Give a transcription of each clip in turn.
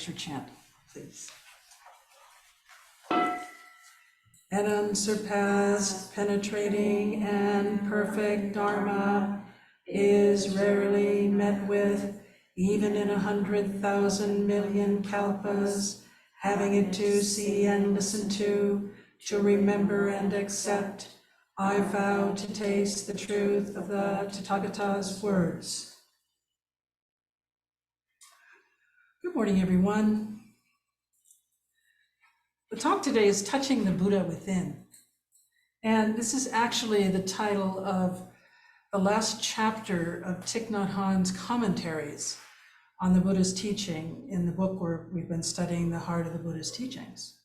lecture chant, please. An unsurpassed, penetrating, and perfect Dharma is rarely met with, even in 100,000 million kalpas, having it to see and listen to remember and accept. I vow to taste the truth of the Tathagata's words. Good morning, everyone. The talk today is Touching the Buddha Within. And this is actually the title of the last chapter of Thich Nhat Hanh's commentaries on the Buddha's teaching in the book where we've been studying the heart of the Buddha's teachings.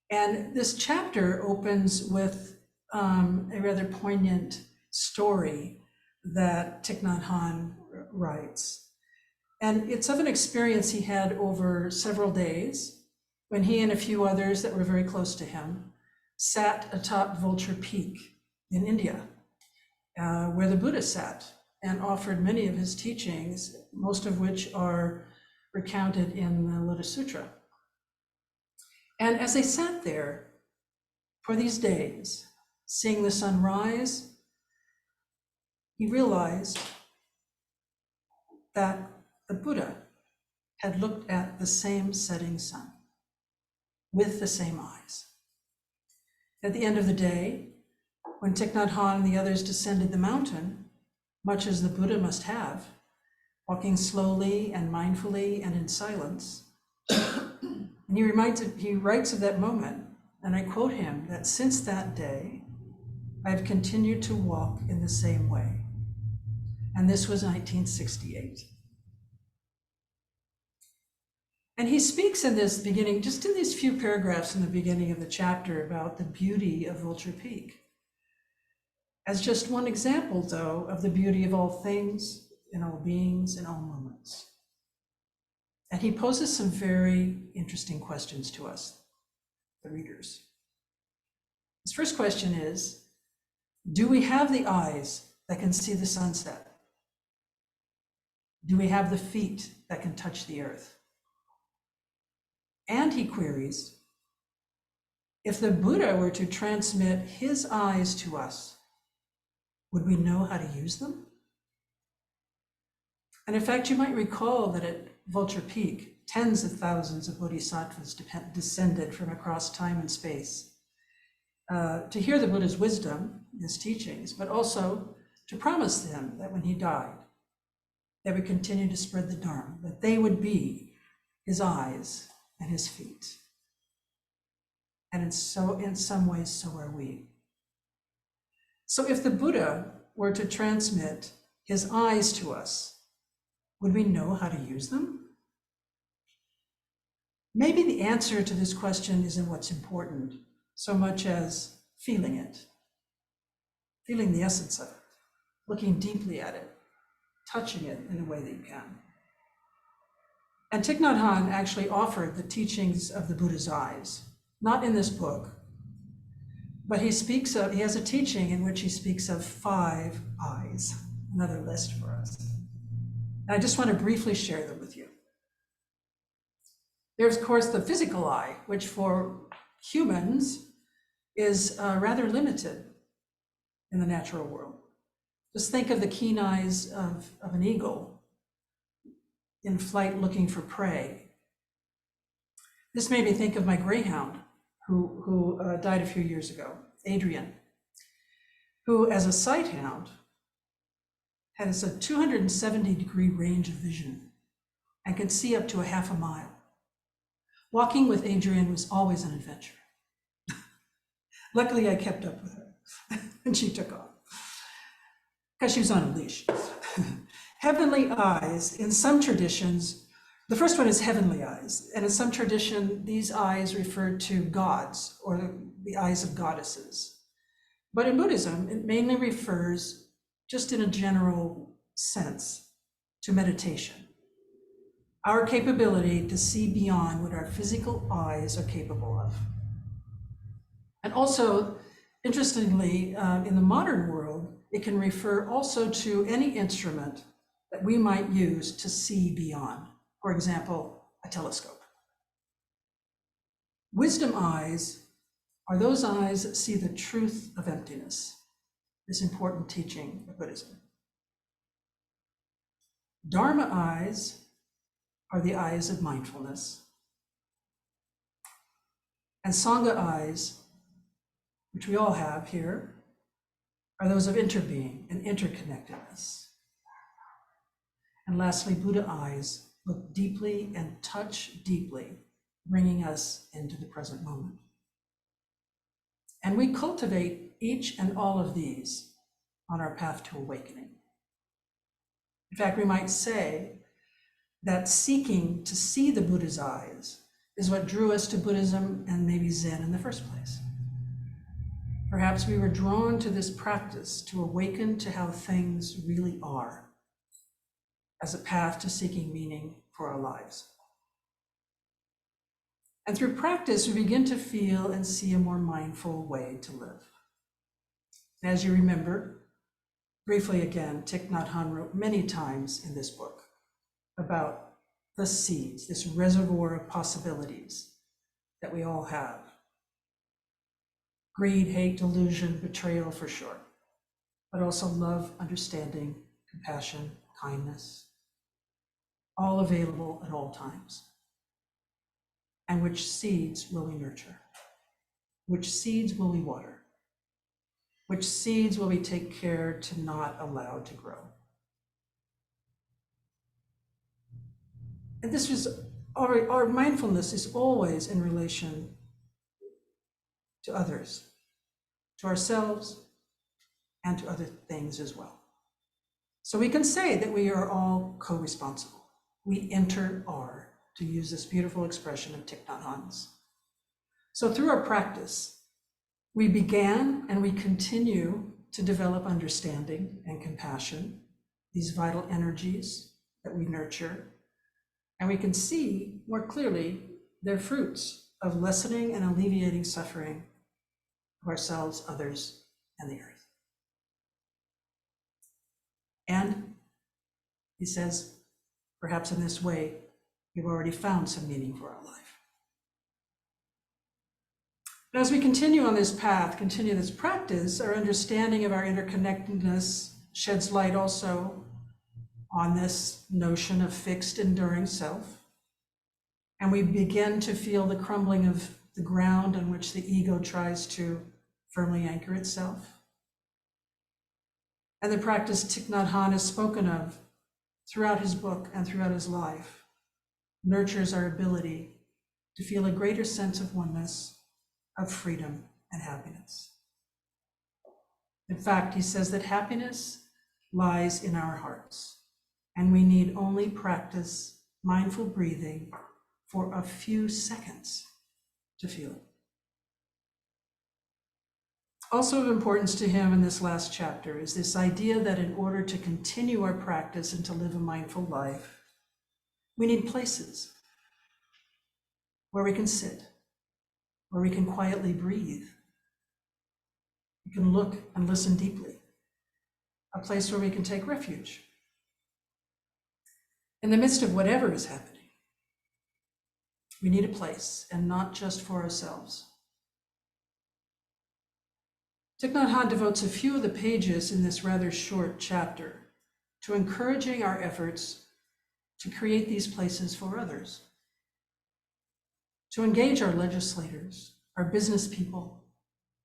And this chapter opens with a rather poignant story that Thich Nhat Hanh writes. And it's of an experience he had over several days when he and a few others that were very close to him sat atop Vulture Peak in India, where the Buddha sat and offered many of his teachings, most of which are recounted in the Lotus Sutra. And as they sat there for these days, seeing the sun rise, he realized that the Buddha had looked at the same setting sun with the same eyes. At the end of the day, when Thich Nhat Hanh and the others descended the mountain, much as the Buddha must have, walking slowly and mindfully and in silence, and he writes of that moment, and I quote him, that since that day, I've continued to walk in the same way. And this was 1968. And he speaks in this beginning, just in these few paragraphs in the beginning of the chapter, about the beauty of Vulture Peak. As just one example, though, of the beauty of all things, in all beings, in all moments. And he poses some very interesting questions to us, the readers. His first question is, do we have the eyes that can see the sunset? Do we have the feet that can touch the earth? And he queries, if the Buddha were to transmit his eyes to us, would we know how to use them? And in fact, you might recall that at Vulture Peak, tens of thousands of bodhisattvas descended from across time and space to hear the Buddha's wisdom, his teachings, but also to promise them that when he died, they would continue to spread the Dharma, that they would be his eyes and his feet. And in some ways, so are we. So if the Buddha were to transmit his eyes to us, would we know how to use them? Maybe the answer to this question isn't what's important so much as feeling it, feeling the essence of it, looking deeply at it, touching it in a way that you can. And Thich Nhat Hanh actually offered the teachings of the Buddha's eyes, not in this book, but he has a teaching in which he speaks of 5 eyes, another list for us. And I just want to briefly share them with you. There's, of course, the physical eye, which for humans is rather limited in the natural world. Just think of the keen eyes of an eagle in flight looking for prey. This made me think of my greyhound who died a few years ago, Adrian, who as a sight hound has a 270-degree range of vision and could see up to a half a mile. Walking with Adrian was always an adventure. Luckily, I kept up with her and she took off because she was on a leash. Heavenly eyes, in some traditions, the first one is heavenly eyes. And in some tradition, these eyes refer to gods or the eyes of goddesses. But in Buddhism, it mainly refers, just in a general sense, to meditation. Our capability to see beyond what our physical eyes are capable of. And also, interestingly, in the modern world, it can refer also to any instrument that we might use to see beyond. For example, a telescope. Wisdom eyes are those eyes that see the truth of emptiness, this important teaching of Buddhism. Dharma eyes are the eyes of mindfulness. And Sangha eyes, which we all have here, are those of interbeing and interconnectedness. And lastly, Buddha eyes look deeply and touch deeply, bringing us into the present moment. And we cultivate each and all of these on our path to awakening. In fact, we might say that seeking to see the Buddha's eyes is what drew us to Buddhism and maybe Zen in the first place. Perhaps we were drawn to this practice to awaken to how things really are as a path to seeking meaning for our lives. And through practice, we begin to feel and see a more mindful way to live. As you remember, briefly again, Thich Nhat Hanh wrote many times in this book about the seeds, this reservoir of possibilities that we all have. Greed, hate, delusion, betrayal for sure, but also love, understanding, compassion, kindness, all available at all times. And which seeds will we nurture? Which seeds will we water? Which seeds will we take care to not allow to grow? And this was, our mindfulness is always in relation to others, to ourselves, and to other things as well. So we can say that we are all co-responsible. We inter-are, to use this beautiful expression of Thich Nhat Hanh's. So through our practice, we began and we continue to develop understanding and compassion, these vital energies that we nurture, and we can see more clearly their fruits of lessening and alleviating suffering of ourselves, others, and the earth. And he says, perhaps in this way, we've already found some meaning for our life. But as we continue on this path, continue this practice, our understanding of our interconnectedness sheds light also on this notion of fixed, enduring self. And we begin to feel the crumbling of the ground on which the ego tries to firmly anchor itself. And the practice Thich Nhat Hanh has spoken of throughout his book and throughout his life nurtures our ability to feel a greater sense of oneness, of freedom and happiness. In fact, he says that happiness lies in our hearts, and we need only practice mindful breathing for a few seconds to feel it. Also of importance to him in this last chapter is this idea that in order to continue our practice and to live a mindful life, we need places where we can sit, where we can quietly breathe. We can look and listen deeply, a place where we can take refuge in the midst of whatever is happening. We need a place, and not just for ourselves. Thich Nhat Hanh devotes a few of the pages in this rather short chapter to encouraging our efforts to create these places for others, to engage our legislators, our business people,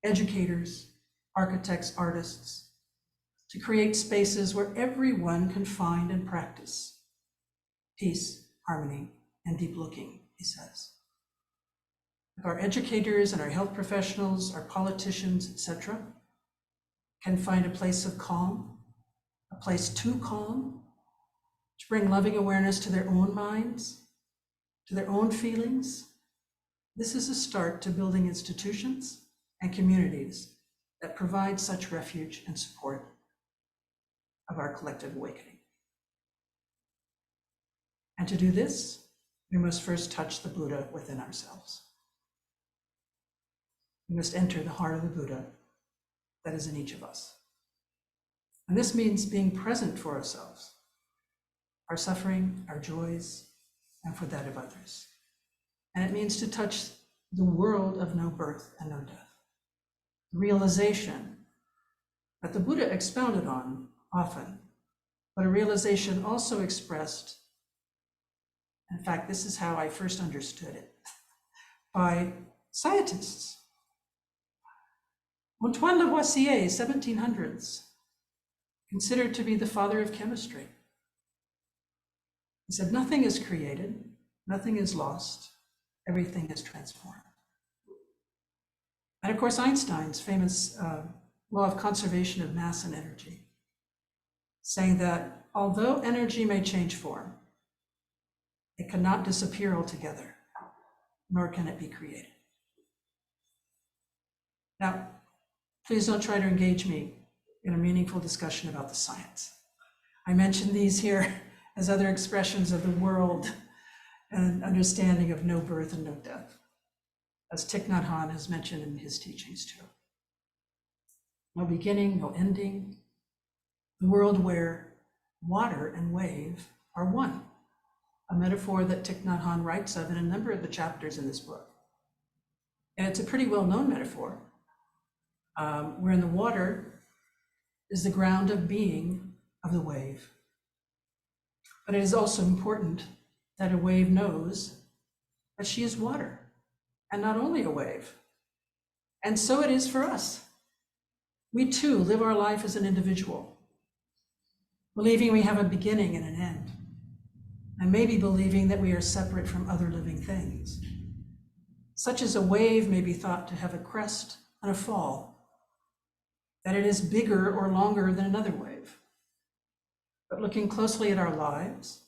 educators, architects, artists, to create spaces where everyone can find and practice peace, harmony, and deep looking, he says. If our educators and our health professionals, our politicians, etc., can find a place of calm, a place to calm, to bring loving awareness to their own minds, to their own feelings, this is a start to building institutions and communities that provide such refuge and support of our collective awakening. And to do this, we must first touch the Buddha within ourselves. We must enter the heart of the Buddha that is in each of us. And this means being present for ourselves, our suffering, our joys, and for that of others. And it means to touch the world of no birth and no death. The realization that the Buddha expounded on often, but a realization also expressed, in fact, this is how I first understood it, by scientists. Antoine Lavoisier, 1700s, considered to be the father of chemistry. He said, nothing is created, nothing is lost, everything is transformed. And of course, Einstein's famous law of conservation of mass and energy, saying that although energy may change form, it cannot disappear altogether, nor can it be created. Now, please don't try to engage me in a meaningful discussion about the science. I mention these here as other expressions of the world and understanding of no birth and no death, as Thich Nhat Hanh has mentioned in his teachings too. No beginning, no ending, the world where water and wave are one, a metaphor that Thich Nhat Hanh writes of in a number of the chapters in this book. And it's a pretty well-known metaphor, wherein the water is the ground of being of the wave. But it is also important that a wave knows that she is water, and not only a wave. And so it is for us. We too live our life as an individual, believing we have a beginning and an end, and maybe believing that we are separate from other living things. Such as a wave may be thought to have a crest and a fall, that it is bigger or longer than another wave. But looking closely at our lives,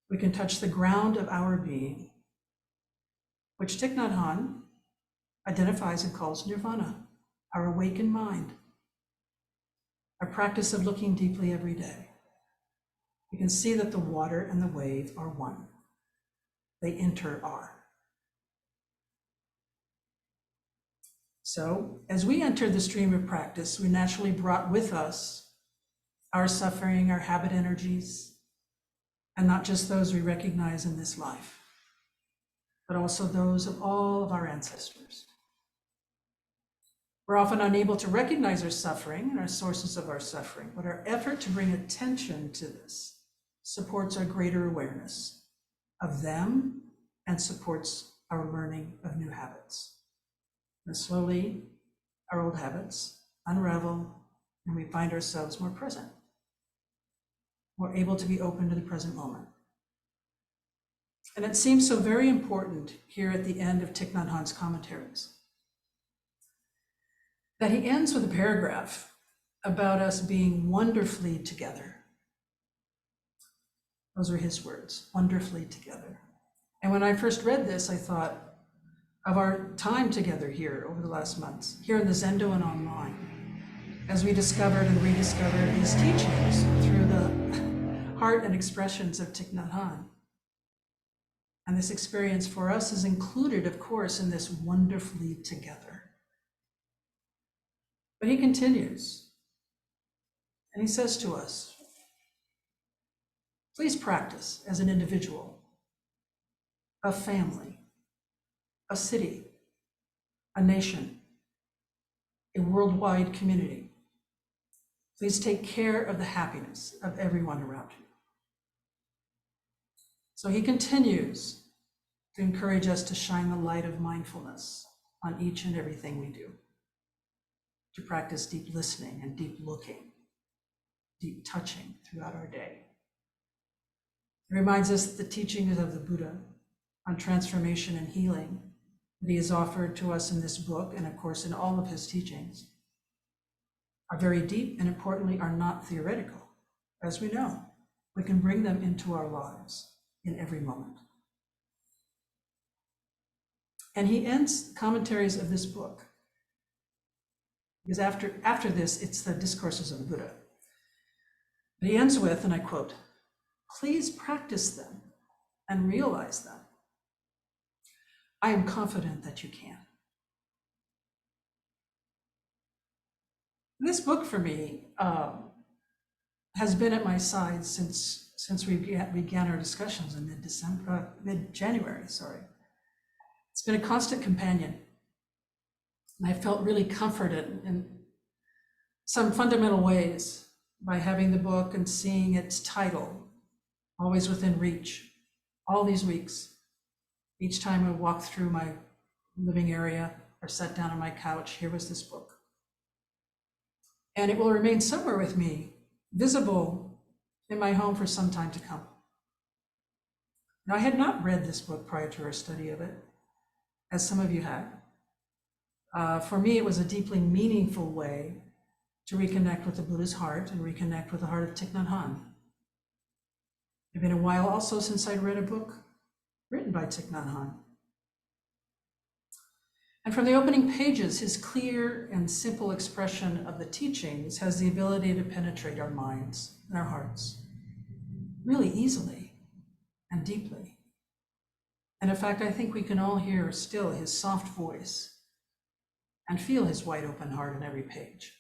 we can touch the ground of our being, which Thich Nhat Hanh identifies and calls nirvana, our awakened mind, our practice of looking deeply every day. You can see that the water and the wave are one. They inter-are. So as we enter the stream of practice, we naturally brought with us our suffering, our habit energies, and not just those we recognize in this life, but also those of all of our ancestors. We're often unable to recognize our suffering and our sources of our suffering, but our effort to bring attention to this supports our greater awareness of them and supports our learning of new habits. And slowly, our old habits unravel and we find ourselves more present. We're able to be open to the present moment. And it seems so very important here at the end of Thich Nhat Hanh's commentaries that he ends with a paragraph about us being wonderfully together. Those are his words, wonderfully together. And when I first read this, I thought of our time together here over the last months, here in the Zendo and online, as we discovered and rediscovered these teachings through the heart and expressions of Thich Nhat Hanh. And this experience for us is included, of course, in this wonderfully together. But he continues, and he says to us, please practice as an individual, a family, a city, a nation, a worldwide community. Please take care of the happiness of everyone around you. So he continues to encourage us to shine the light of mindfulness on each and everything we do, to practice deep listening and deep looking, deep touching throughout our day. It reminds us that the teachings of the Buddha on transformation and healing that he has offered to us in this book, and of course in all of his teachings, are very deep and importantly are not theoretical. As we know, we can bring them into our lives in every moment. And he ends commentaries of this book, because after this, it's the discourses of the Buddha. But he ends with, and I quote, please practice them and realize them. I am confident that you can. This book for me has been at my side since since we began our discussions in mid-January, sorry. It's been a constant companion. And I felt really comforted in some fundamental ways by having the book and seeing its title, always within reach, all these weeks. Each time I walked through my living area or sat down on my couch, here was this book. And it will remain somewhere with me, visible in my home for some time to come. Now, I had not read this book prior to our study of it, as some of you had. For me, it was a deeply meaningful way to reconnect with the Buddha's heart and reconnect with the heart of Thich Nhat Hanh. It's been a while also since I'd read a book written by Thich Nhat Hanh. And from the opening pages, his clear and simple expression of the teachings has the ability to penetrate our minds and our hearts really easily and deeply. And in fact, I think we can all hear still his soft voice and feel his wide open heart in every page.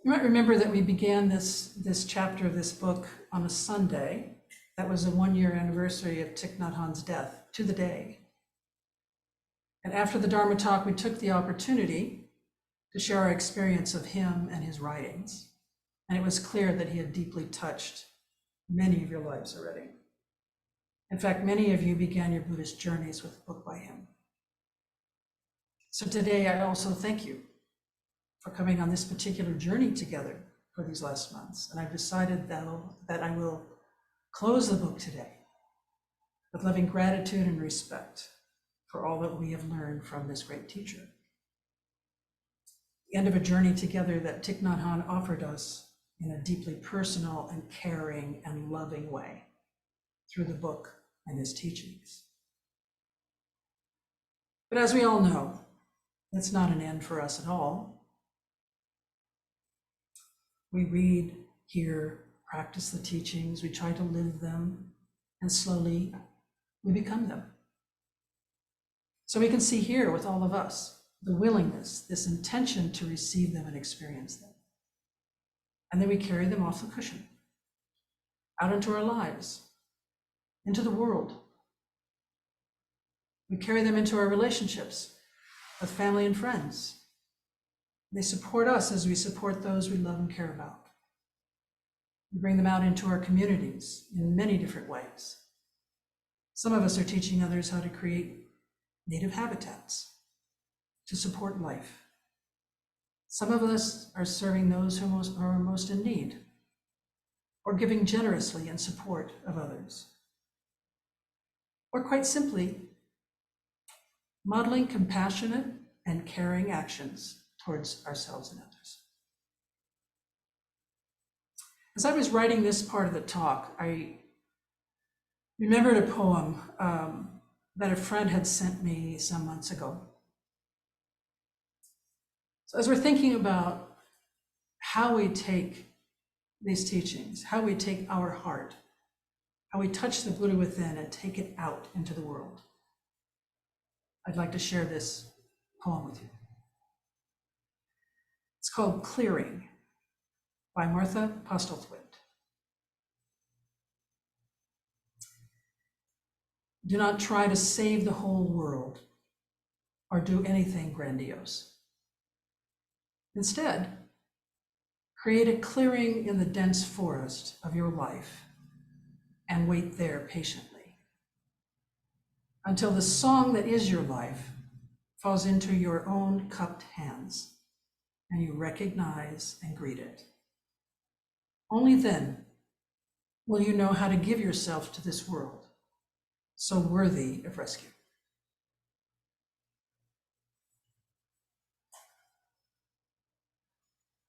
You might remember that we began this chapter of this book on a Sunday. That was the 1-year anniversary of Thich Nhat Hanh's death, to the day. And after the Dharma talk, we took the opportunity to share our experience of him and his writings. And it was clear that he had deeply touched many of your lives already. In fact, many of you began your Buddhist journeys with a book by him. So today, I also thank you for coming on this particular journey together for these last months. And I've decided that I will close the book today with loving gratitude and respect for all that we have learned from this great teacher. The end of a journey together that Thich Nhat Hanh offered us in a deeply personal and caring and loving way through the book and his teachings. But as we all know, it's not an end for us at all. We read, hear, practice the teachings, we try to live them, and slowly we become them. So we can see here with all of us, the willingness, this intention to receive them and experience them. And then we carry them off the cushion, out into our lives, into the world. We carry them into our relationships with family and friends. They support us as we support those we love and care about. We bring them out into our communities in many different ways. Some of us are teaching others how to create native habitats to support life. Some of us are serving those who are most in need, or giving generously in support of others. Or quite simply, modeling compassionate and caring actions towards ourselves and others. As I was writing this part of the talk, I remembered a poem that a friend had sent me some months ago. So as we're thinking about how we take these teachings, how we take our heart, how we touch the Buddha within and take it out into the world, I'd like to share this poem with you. It's called Clearing by Martha Postlethwaite. Do not try to save the whole world or do anything grandiose. Instead, create a clearing in the dense forest of your life and wait there patiently until the song that is your life falls into your own cupped hands and you recognize and greet it. Only then will you know how to give yourself to this world, so worthy of rescue.